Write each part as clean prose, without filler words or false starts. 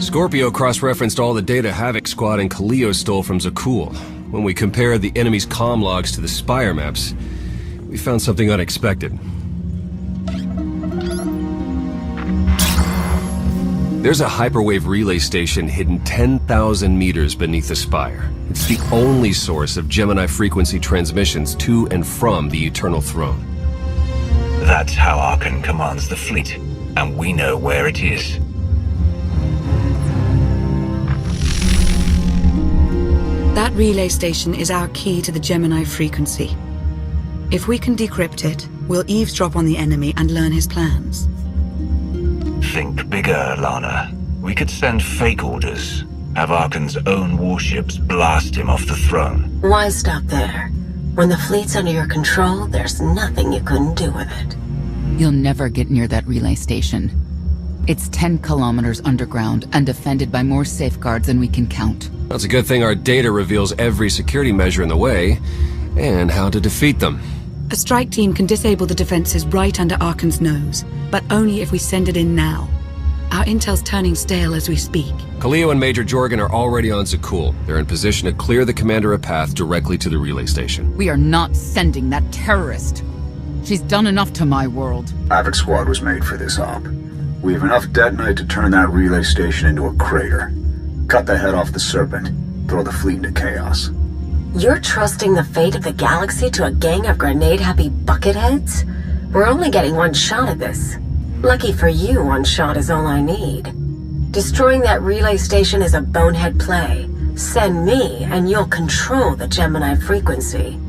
Scorpio cross-referenced all the data Havoc Squad and Kaleo stole from Zakul. When we compared the enemy's comm logs to the Spire maps, we found something unexpected. There's a hyperwave relay station hidden 10,000 meters beneath the Spire. It's the only source of Gemini frequency transmissions to and from the Eternal Throne. That's how Archon commands the fleet, and we know where it is. That relay station is our key to the Gemini frequency. If we can decrypt it, we'll eavesdrop on the enemy and learn his plans. Think bigger, Lana. We could send fake orders. Have Archon's own warships blast him off the throne. Why stop there? When the fleet's under your control, there's nothing you couldn't do with it. You'll never get near that relay station. It's 10 kilometers underground and defended by more safeguards than we can count. That's a good thing our data reveals every security measure in the way, and how to defeat them. A strike team can disable the defenses right under Archon's nose, but only if we send it in now. Our intel's turning stale as we speak. Kaleo and Major Jorgen are already on Zakul. They're in position to clear the commander a path directly to the relay station. We are not sending that terrorist. She's done enough to my world. Havoc Squad was made for this op. We have enough detonite to turn that relay station into a crater. Cut the head off the Serpent. Throw the fleet into chaos. You're trusting the fate of the galaxy to a gang of grenade-happy bucketheads? We're only getting one shot at this. Lucky for you, one shot is all I need. Destroying that relay station is a bonehead play. Send me, and you'll control the Gemini frequency.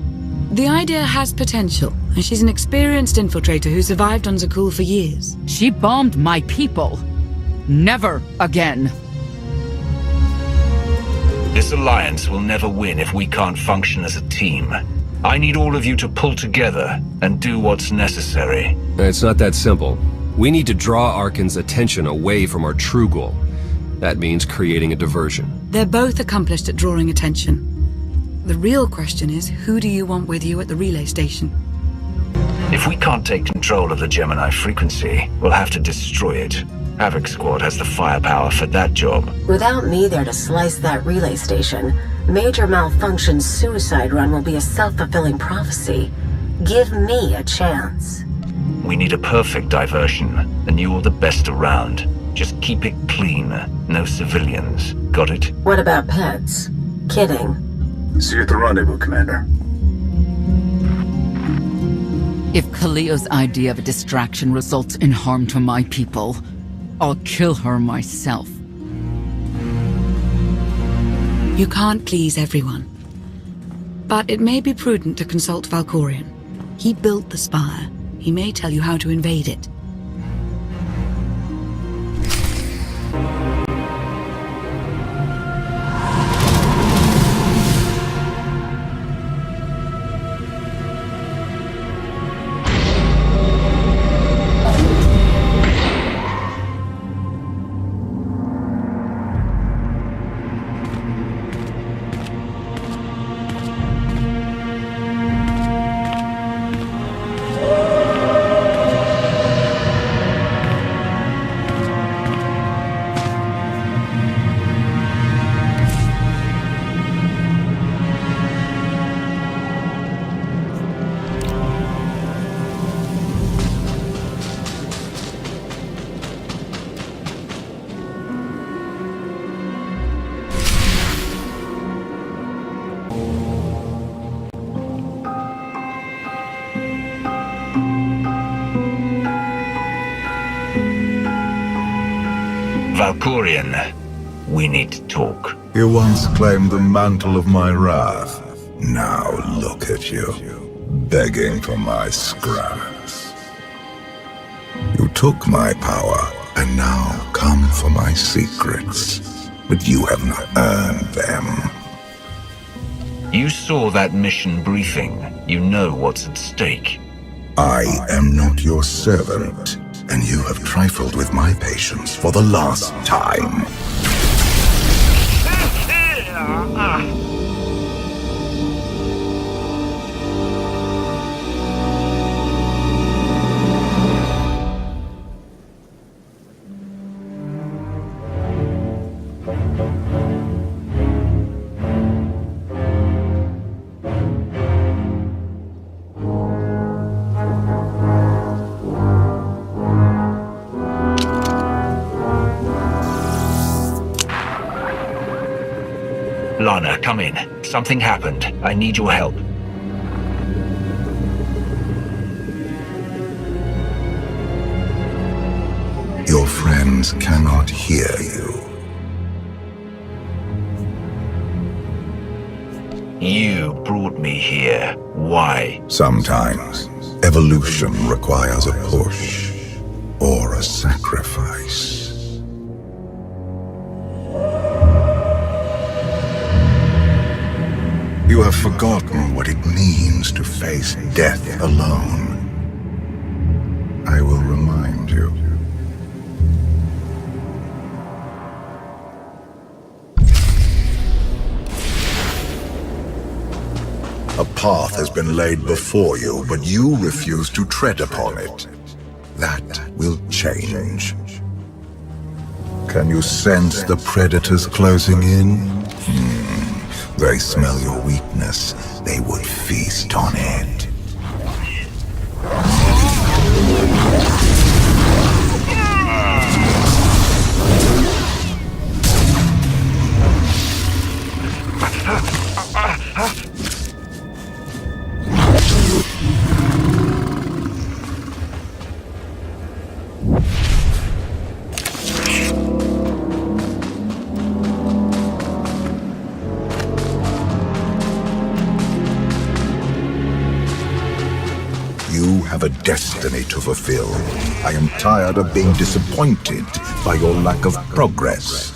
The idea has potential, and she's an experienced infiltrator who survived on Zakul for years. She bombed my people. Never again. This alliance will never win if we can't function as a team. I need all of you to pull together and do what's necessary. It's not that simple. We need to draw Archon's attention away from our true goal. That means creating a diversion. They're both accomplished at drawing attention. The real question is, who do you want with you at the relay station? If we can't take control of the Gemini frequency, we'll have to destroy it. Havoc Squad has the firepower for that job. Without me there to slice that relay station, Major Malfunction's suicide run will be a self-fulfilling prophecy. Give me a chance. We need a perfect diversion, and you're the best around. Just keep it clean. No civilians. Got it? What about pets? Kidding. See you at the rendezvous, Commander. If Kaleo's idea of a distraction results in harm to my people, I'll kill her myself. You can't please everyone. But it may be prudent to consult Valkorion. He built the Spire. He may tell you how to invade it. Valkorion, we need to talk. You once claimed the mantle of my wrath. Now look at you, begging for my scraps. You took my power, and now come for my secrets. But you have not earned them. You saw that mission briefing. You know what's at stake. I am not your servant, and you have trifled with my patience for the last time. Lana, come in. Something happened. I need your help. Your friends cannot hear you. You brought me here. Why? Sometimes, evolution requires a push or a sacrifice. You have forgotten what it means to face death alone. I will remind you. A path has been laid before you, but you refuse to tread upon it. That will change. Can you sense the predators closing in? They smell your weakness. They would feast on it. You have a destiny to fulfill. I am tired of being disappointed by your lack of progress.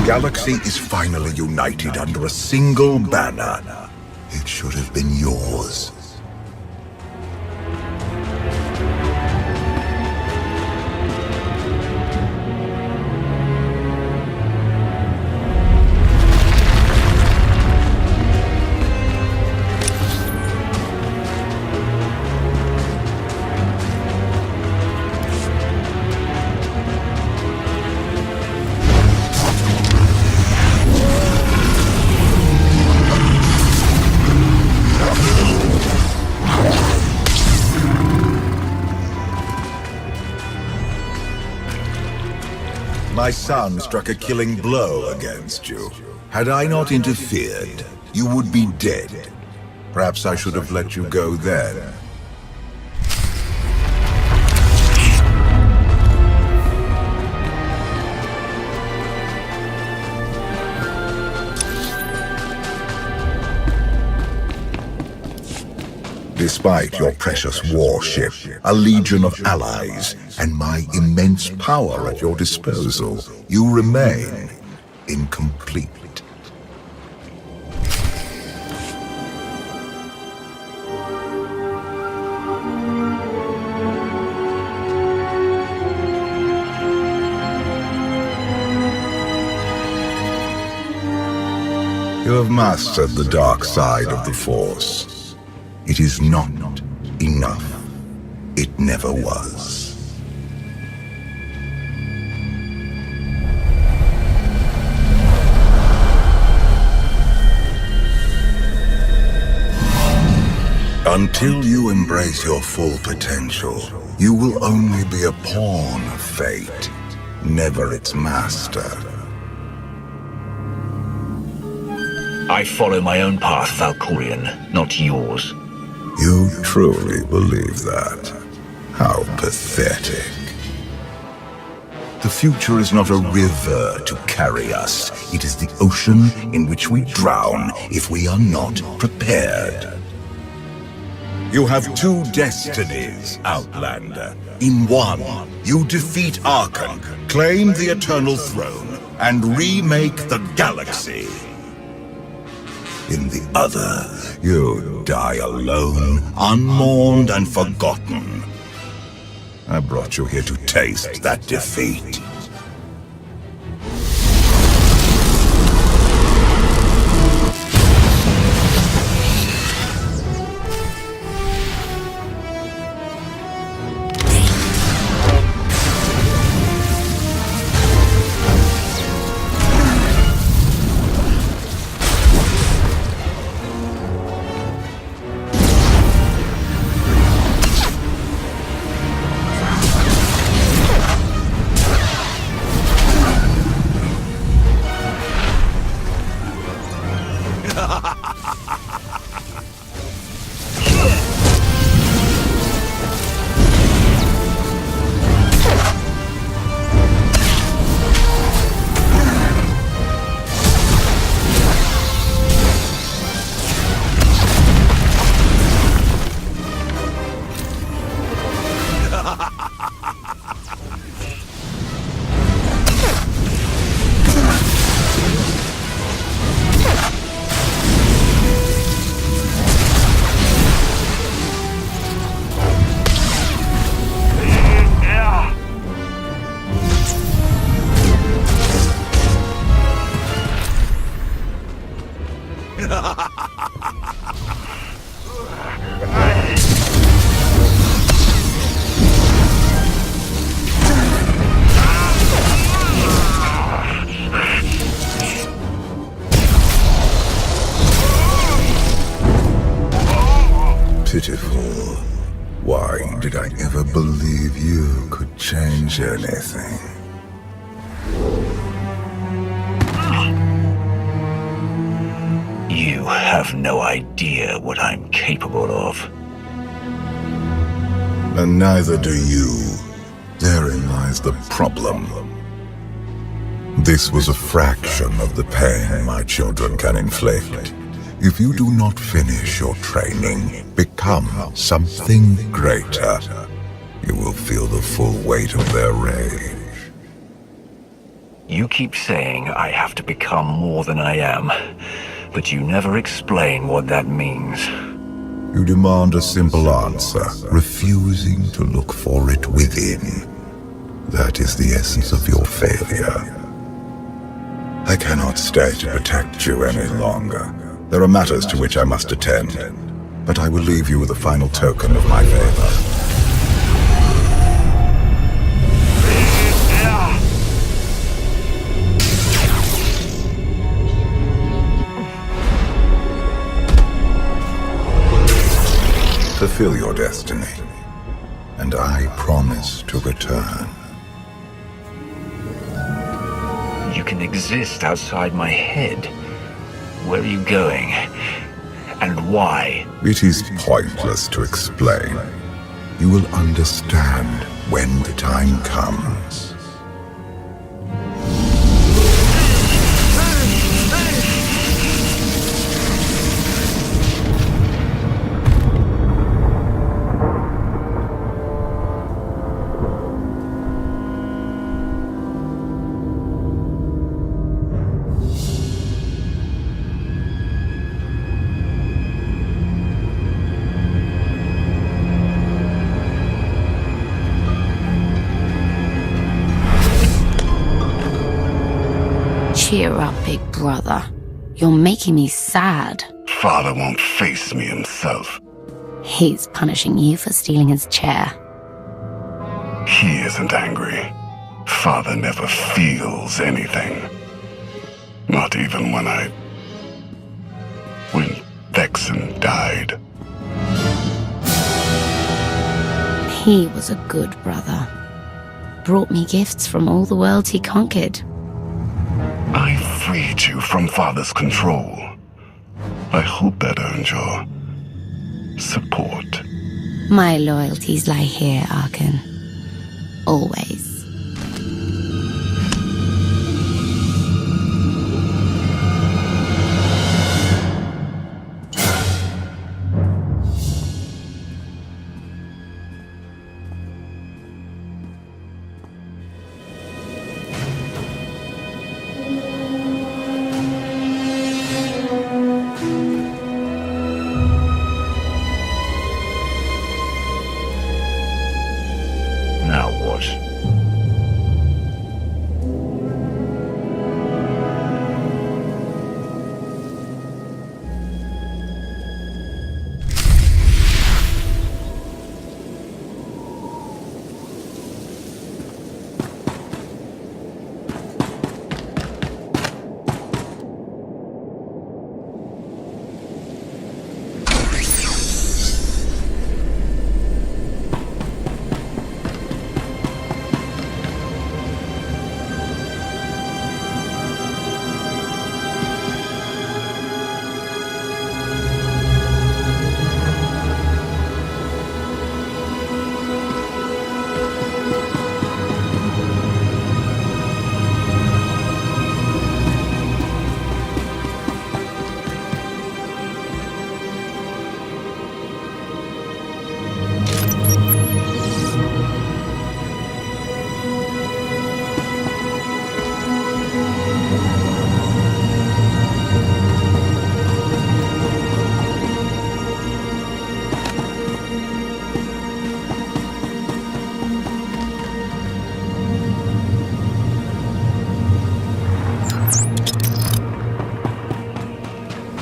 Galaxy is finally united under a single banner. It should have been yours. son struck a killing blow against you. Had I not interfered, you would be dead. Perhaps I should have let you go then. Despite your precious warship, a legion of allies, and my immense power at your disposal, you remain incomplete. You have mastered the dark side of the Force. It is not enough. It never was. Until you embrace your full potential, you will only be a pawn of fate, never its master. I follow my own path, Valkorion, not yours. You truly believe that? How pathetic. The future is not a river to carry us. It is the ocean in which we drown if we are not prepared. You have two destinies, Outlander. In one, you defeat Archon, claim the Eternal Throne, and remake the galaxy. In the other, you die alone, unmourned and forgotten. I brought you here to taste that defeat. Pitiful. Why did I ever believe you could change anything? You have no idea what I'm capable of. And neither do you. Therein lies the problem. This was a fraction of the pain my children can inflict. If you do not finish your training, become something greater, you will feel the full weight of their rage. You keep saying I have to become more than I am, but you never explain what that means. You demand a simple answer, refusing to look for it within. That is the essence of your failure. I cannot stay to protect you any longer. There are matters to which I must attend, but I will leave you with a final token of my favor. Fulfill your destiny, and I promise to return. You can exist outside my head. Where are you going? And why? It is pointless to explain. You will understand when the time comes. Cheer up, big brother. You're making me sad. Father won't face me himself. He's punishing you for stealing his chair. He isn't angry. Father never feels anything. Not even when Vexen died. He was a good brother. Brought me gifts from all the worlds he conquered. I freed you from Father's control. I hope that earned your support. My loyalties lie here, Arkan. Always. Now what?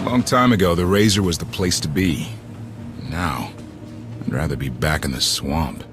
Long time ago, the Razor was the place to be. Now, I'd rather be back in the swamp.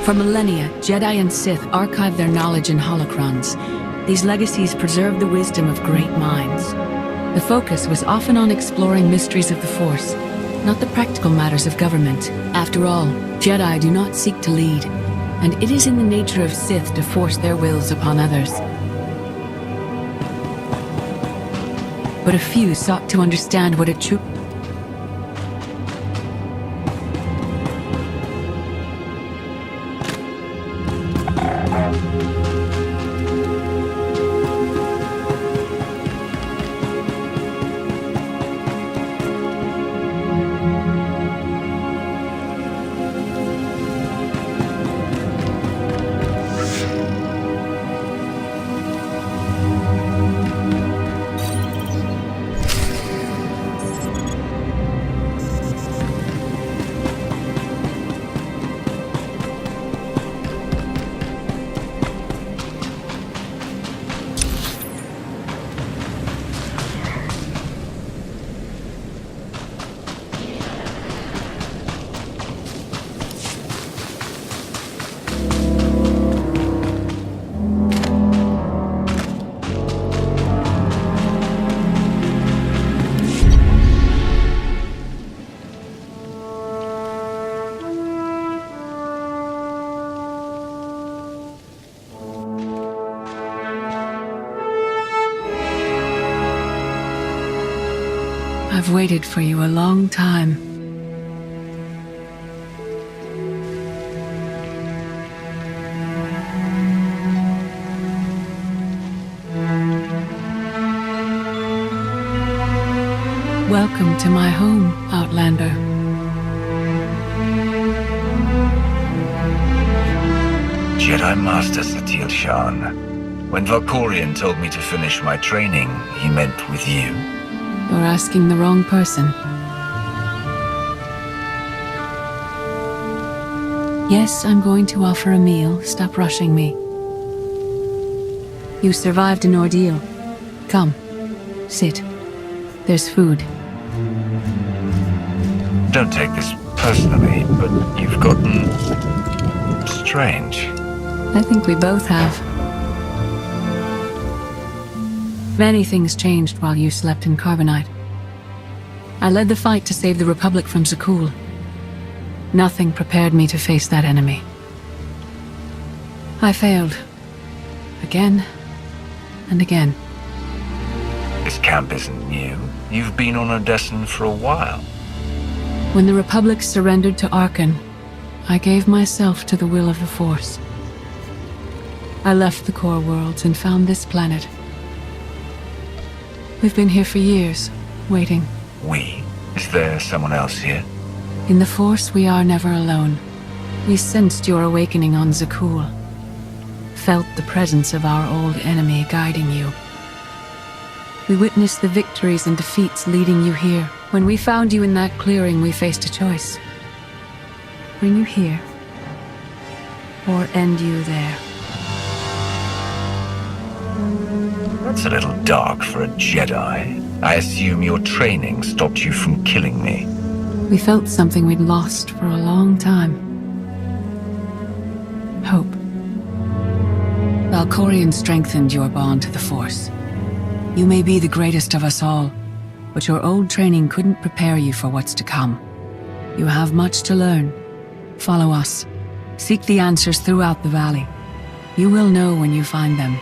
For millennia, Jedi and Sith archived their knowledge in holocrons. These legacies preserved the wisdom of great minds. The focus was often on exploring mysteries of the Force, not the practical matters of government. After all, Jedi do not seek to lead, and it is in the nature of Sith to force their wills upon others. But a few sought to understand what a true... I've waited for you a long time. Welcome to my home, Outlander. Jedi Master Satil Shan. When Valkorion told me to finish my training, he meant with you. You're asking the wrong person. Yes, I'm going to offer a meal. Stop rushing me. You survived an ordeal. Come, sit. There's food. Don't take this personally, but you've gotten strange. I think we both have. Many things changed while you slept in Carbonite. I led the fight to save the Republic from Zakul. Nothing prepared me to face that enemy. I failed. Again and again. This camp isn't new. You've been on Odessen for a while. When the Republic surrendered to Arkan, I gave myself to the will of the Force. I left the core worlds and found this planet. We've been here for years, waiting. We? Is there someone else here? In the Force, we are never alone. We sensed your awakening on Zakul. Felt the presence of our old enemy guiding you. We witnessed the victories and defeats leading you here. When we found you in that clearing, we faced a choice. Bring you here, or end you there. That's a little dark for a Jedi. I assume your training stopped you from killing me. We felt something we'd lost for a long time. Hope. Valkorion strengthened your bond to the Force. You may be the greatest of us all, but your old training couldn't prepare you for what's to come. You have much to learn. Follow us. Seek the answers throughout the valley. You will know when you find them.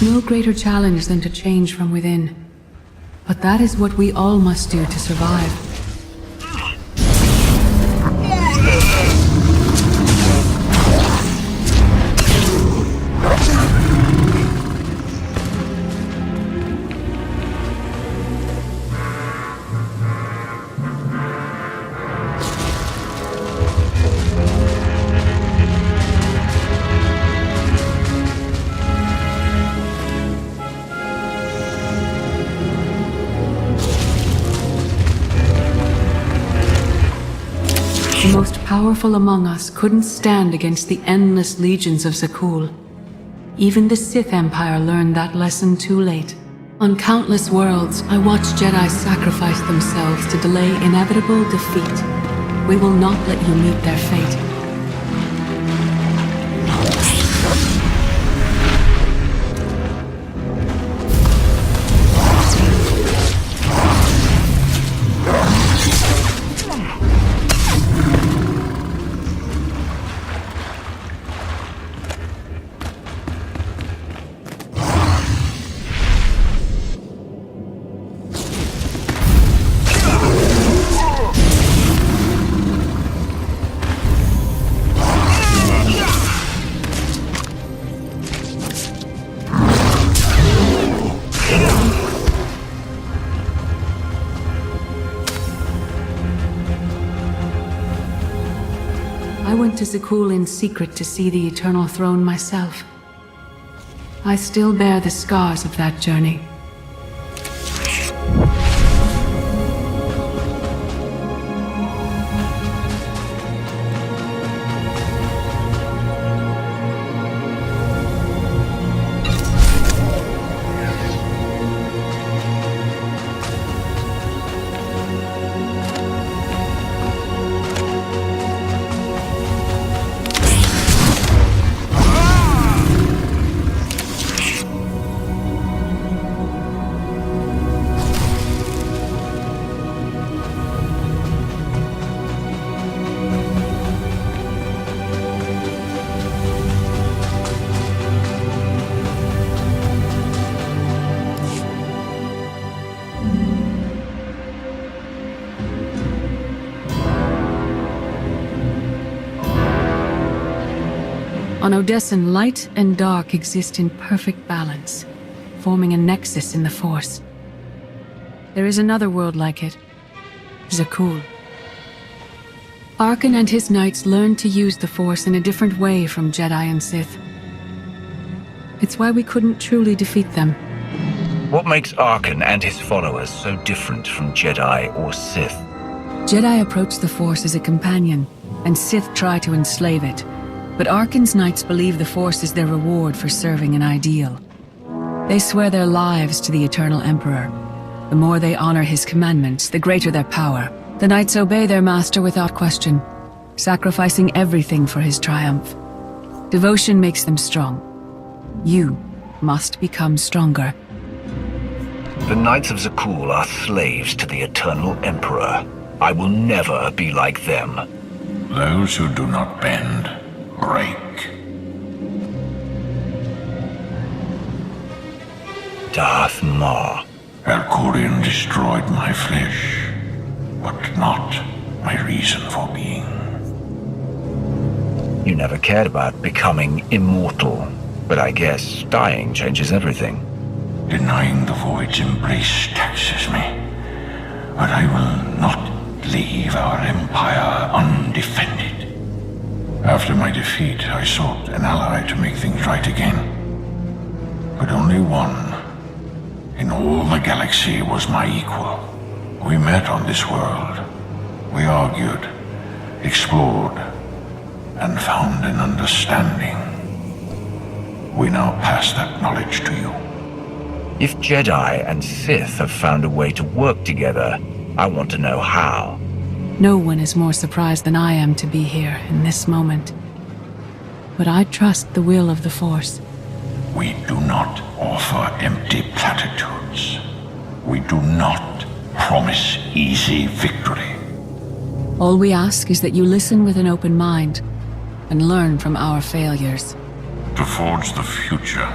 is no greater challenge than to change from within. But that is what we all must do to survive. The most powerful among us couldn't stand against the endless legions of Zakul. Even the Sith Empire learned that lesson too late. On countless worlds, I watched Jedi sacrifice themselves to delay inevitable defeat. We will not let you meet their fate. I went to Zakul in secret to see the Eternal Throne myself. I still bear the scars of that journey. On Odessen, light and dark exist in perfect balance, forming a nexus in the Force. There is another world like it, Zakul. Arkan and his knights learned to use the Force in a different way from Jedi and Sith. It's why we couldn't truly defeat them. What makes Arkan and his followers so different from Jedi or Sith? Jedi approach the Force as a companion, and Sith try to enslave it. But Arkan's knights believe the Force is their reward for serving an ideal. They swear their lives to the Eternal Emperor. The more they honor his commandments, the greater their power. The knights obey their master without question, sacrificing everything for his triumph. Devotion makes them strong. You must become stronger. The Knights of Zakul are slaves to the Eternal Emperor. I will never be like them. Those who do not bend break. Darth Maul. Valkorion destroyed my flesh, but not my reason for being. You never cared about becoming immortal, but I guess dying changes everything. Denying the Void's embrace taxes me, but I will not leave our empire undefended. After my defeat, I sought an ally to make things right again. But only one in all the galaxy was my equal. We met on this world. We argued, explored, and found an understanding. We now pass that knowledge to you. If Jedi and Sith have found a way to work together, I want to know how. No one is more surprised than I am to be here in this moment. But I trust the will of the Force. We do not offer empty platitudes. We do not promise easy victory. All we ask is that you listen with an open mind and learn from our failures. To forge the future,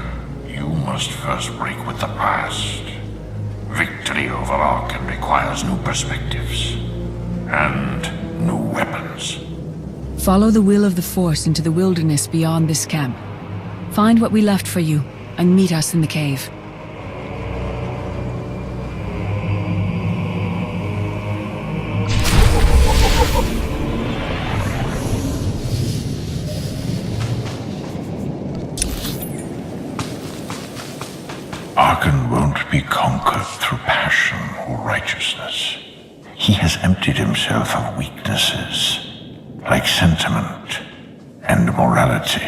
you must first break with the past. Victory over Arkan requires new perspectives and new weapons. Follow the will of the Force into the wilderness beyond this camp. Find what we left for you, and meet us in the cave. Arkan won't be conquered through passion or righteousness. He has emptied himself of weaknesses, like sentiment and morality.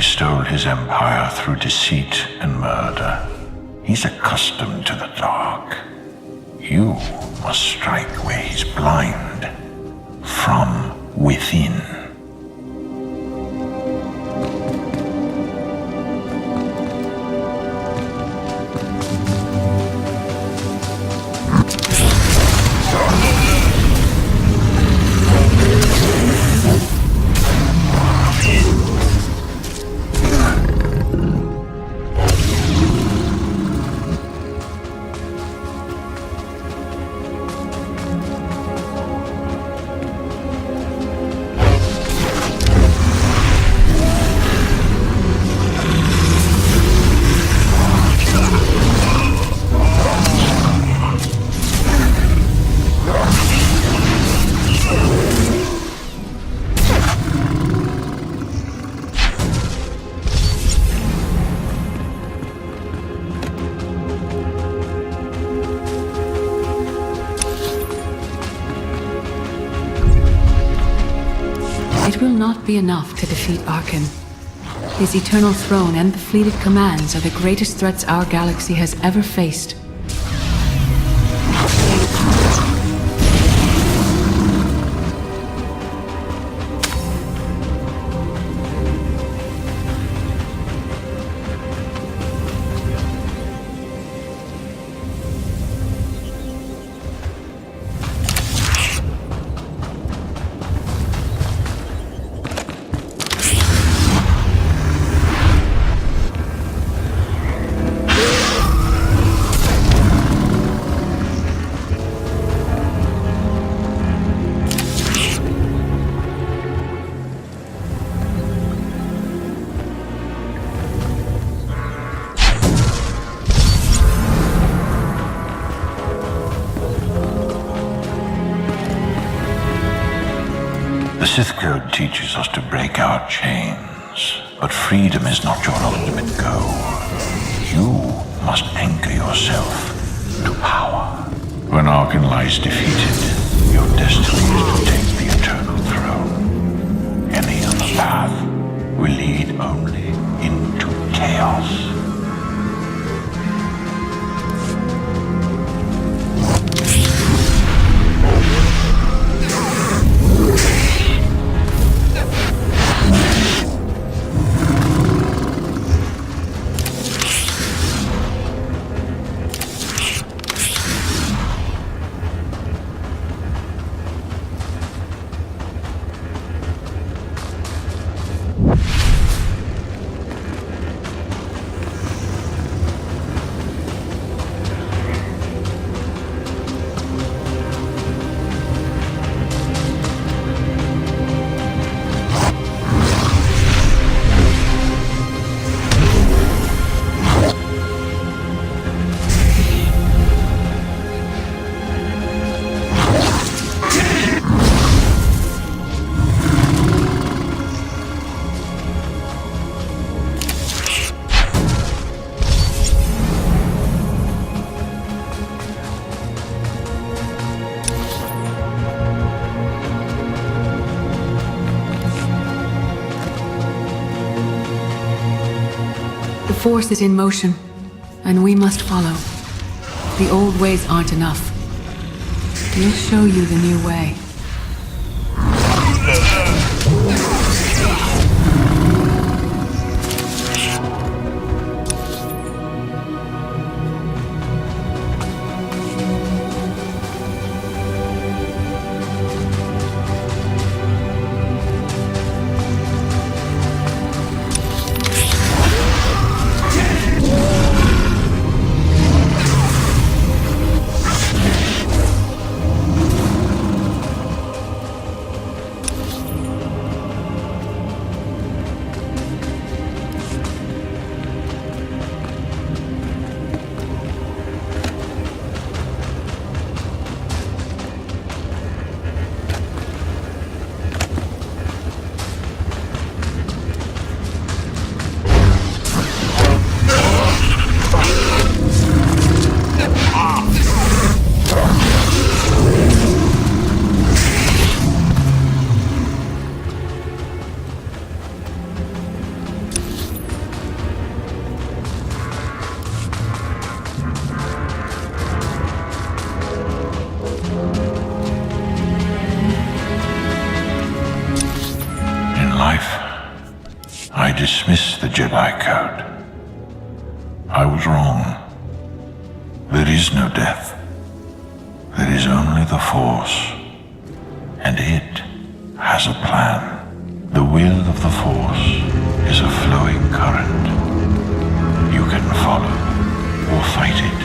Stole his empire through deceit and murder. He's accustomed to the dark. You must strike where he's blind, from within. It will not be enough to defeat Arkan. His eternal throne and the fleeted commands are the greatest threats our galaxy has ever faced. The Sith Code teaches us to break our chains, but freedom is not your ultimate goal. You must anchor yourself to power. When Arkan lies defeated, your destiny is to take the eternal throne. Any other path will lead only into chaos. The Force is in motion, and we must follow. The old ways aren't enough. We'll show you the new way. I dismiss the Jedi Code. I was wrong. There is no death. There is only the Force. And it has a plan. The will of the Force is a flowing current. You can follow or fight it,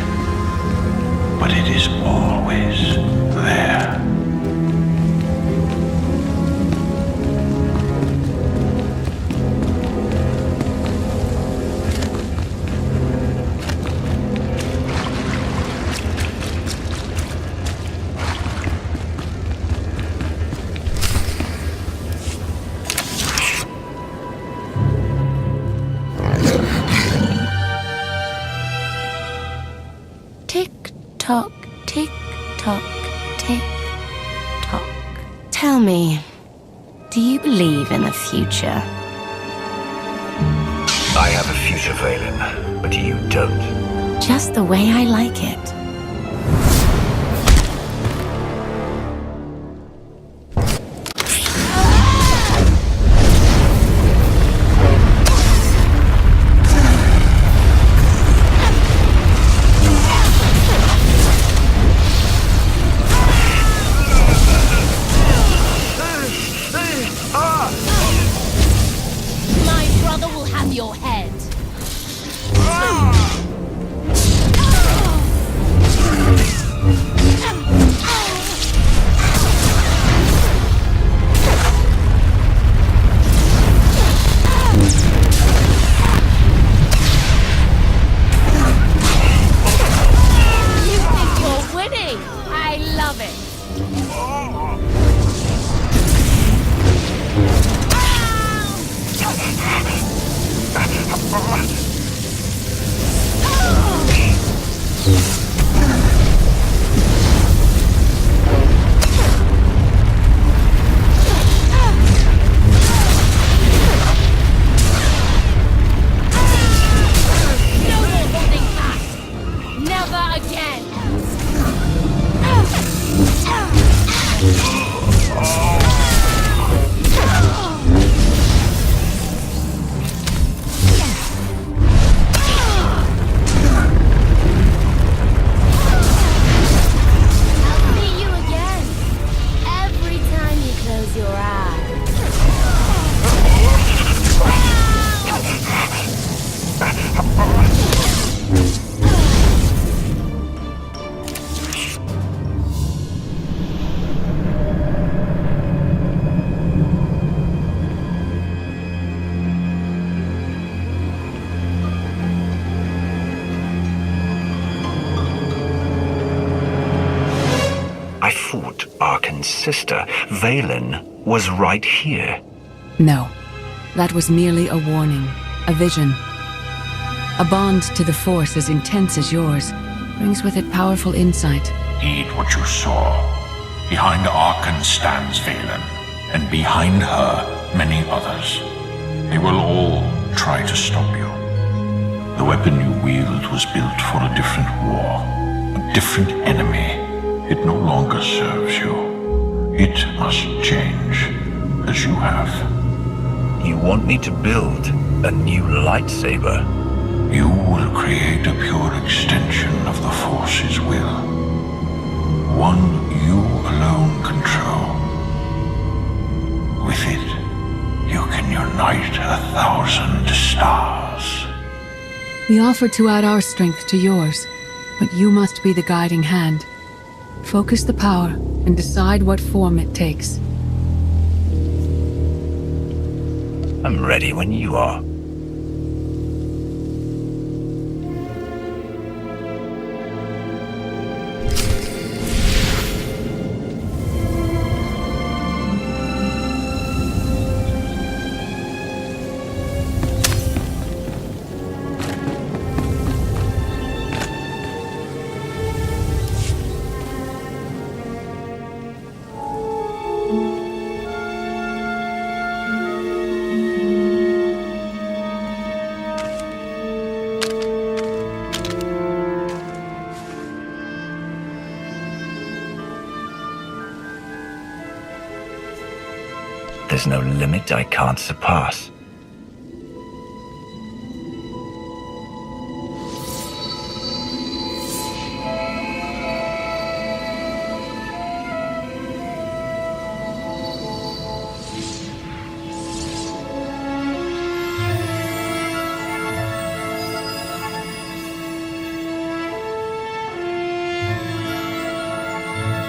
but it is always there. Tock, tick, tock, tick, tock. Tell me, do you believe in a future? I have a future, Valen, but you don't. Just the way I like it. Your head. Valkorion's sister, Valen, was right here. No. That was merely a warning, a vision. A bond to the Force as intense as yours brings with it powerful insight. Heed what you saw. Behind Arkan stands Valen, and behind her, many others. They will all try to stop you. The weapon you wield was built for a different war, a different enemy. It no longer serves you. It must change, as you have. You want me to build a new lightsaber? You will create a pure extension of the Force's will. One you alone control. With it, you can unite 1,000 stars. We offer to add our strength to yours, but you must be the guiding hand. Focus the power and decide what form it takes. I'm ready when you are. There's no limit I can't surpass.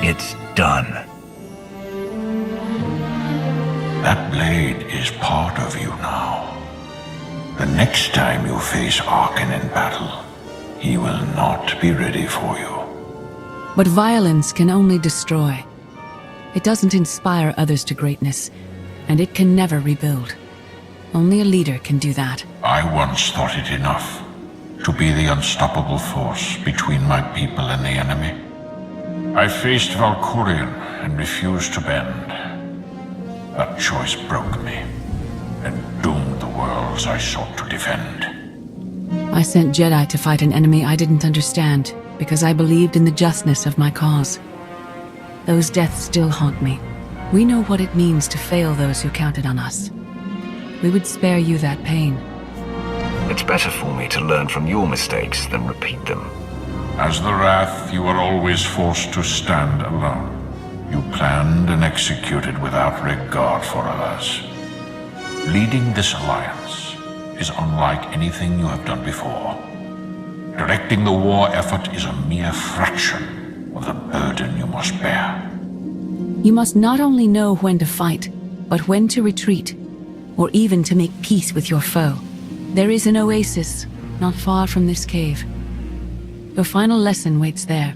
It's done. That blade is part of you now. The next time you face Arkan in battle, he will not be ready for you. But violence can only destroy. It doesn't inspire others to greatness, and it can never rebuild. Only a leader can do that. I once thought it enough to be the unstoppable force between my people and the enemy. I faced Valkorion and refused to bend. That choice broke me and doomed the worlds I sought to defend. I sent Jedi to fight an enemy I didn't understand because I believed in the justness of my cause. Those deaths still haunt me. We know what it means to fail those who counted on us. We would spare you that pain. It's better for me to learn from your mistakes than repeat them. As the Wrath, you are always forced to stand alone. You planned and executed without regard for others. Leading this alliance is unlike anything you have done before. Directing the war effort is a mere fraction of the burden you must bear. You must not only know when to fight, but when to retreat, or even to make peace with your foe. There is an oasis not far from this cave. Your final lesson waits there.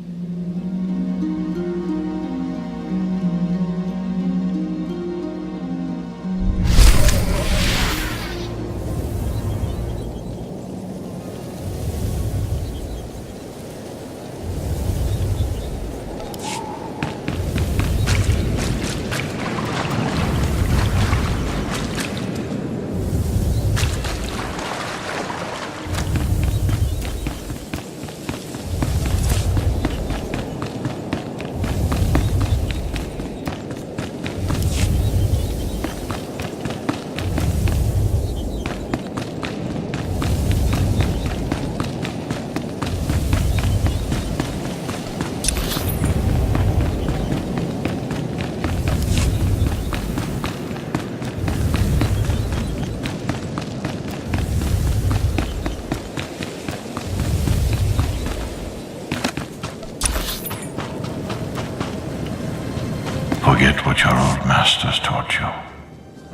Forget what your old masters taught you.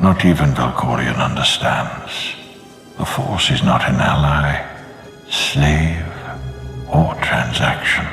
Not even Valkorion understands. The Force is not an ally, slave, or transaction.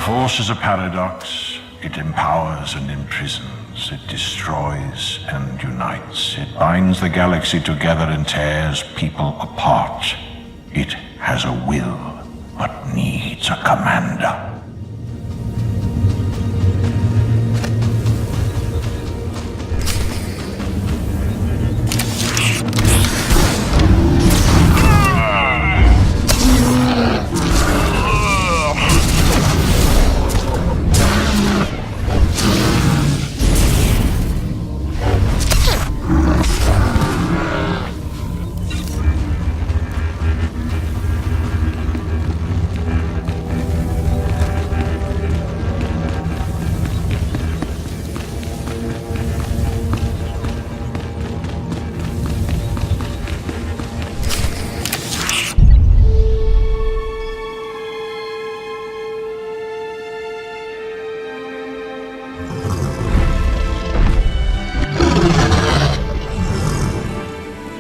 Force is a paradox. It empowers and imprisons. It destroys and unites. It binds the galaxy together and tears people apart. It has a will, but needs a commander.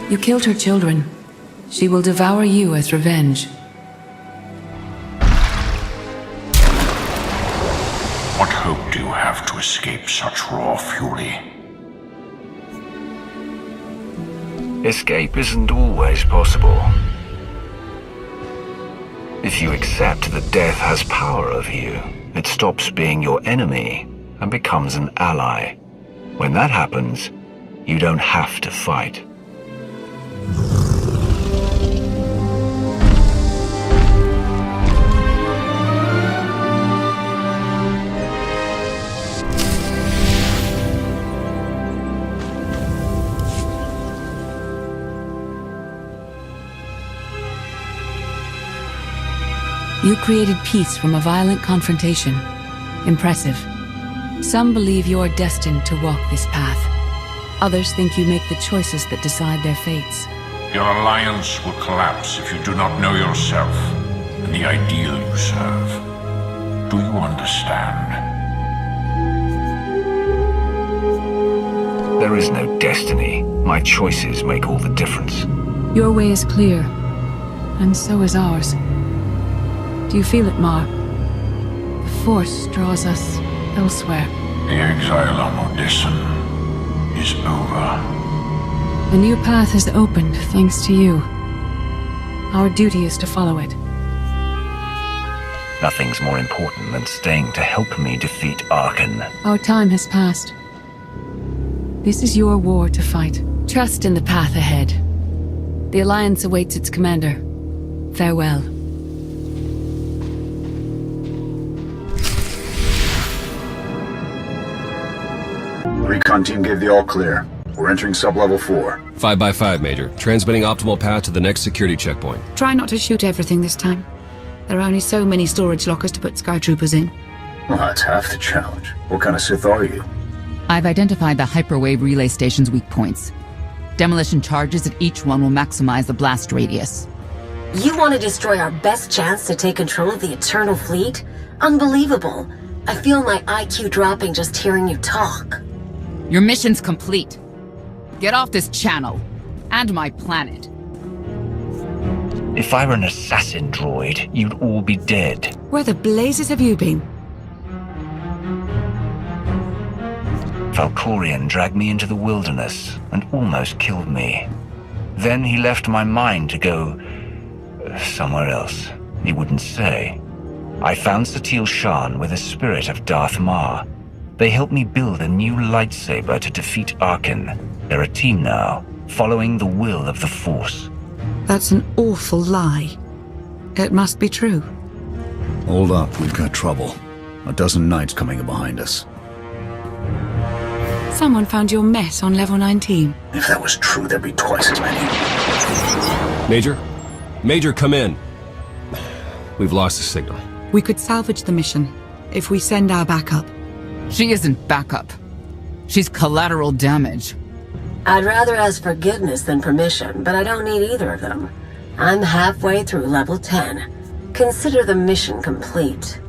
You killed her children. She will devour you as revenge. What hope do you have to escape such raw fury? Escape isn't always possible. If you accept that death has power over you, it stops being your enemy and becomes an ally. When that happens, you don't have to fight. You created peace from a violent confrontation. Impressive. Some believe you are destined to walk this path. Others think you make the choices that decide their fates. Your alliance will collapse if you do not know yourself and the ideal you serve. Do you understand? There is no destiny. My choices make all the difference. Your way is clear, and so is ours. Do you feel it, Mar? The Force draws us elsewhere. The exile on Odysseum is over. A new path has opened thanks to you. Our duty is to follow it. Nothing's more important than staying to help me defeat Arkan. Our time has passed. This is your war to fight. Trust in the path ahead. The Alliance awaits its commander. Farewell. Recon team gave the all-clear. We're entering sub-level 4. 5x5, Major. Transmitting optimal path to the next security checkpoint. Try not to shoot everything this time. There are only so many storage lockers to put Sky Troopers in. Well, that's half the challenge. What kind of Sith are you? I've identified the hyperwave relay station's weak points. Demolition charges at each one will maximize the blast radius. You want to destroy our best chance to take control of the Eternal Fleet? Unbelievable. I feel my IQ dropping just hearing you talk. Your mission's complete. Get off this channel. And my planet. If I were an assassin droid, you'd all be dead. Where the blazes have you been? Valkorion dragged me into the wilderness and almost killed me. Then he left my mind to go somewhere else. He wouldn't say. I found Satil Shan with the spirit of Darth Mar. They helped me build a new lightsaber to defeat Arkan. They're a team now, following the will of the Force. That's an awful lie. It must be true. Hold up, we've got trouble. A dozen knights coming in behind us. Someone found your mess on level 19. If that was true, there'd be twice as many. Major? Major, come in. We've lost the signal. We could salvage the mission if we send our backup. She isn't backup. She's collateral damage. I'd rather ask forgiveness than permission, but I don't need either of them. I'm halfway through level 10. Consider the mission complete.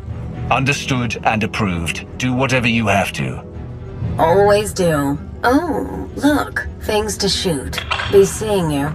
Understood and approved. Do whatever you have to. Always do. Oh, look. Things to shoot. Be seeing you.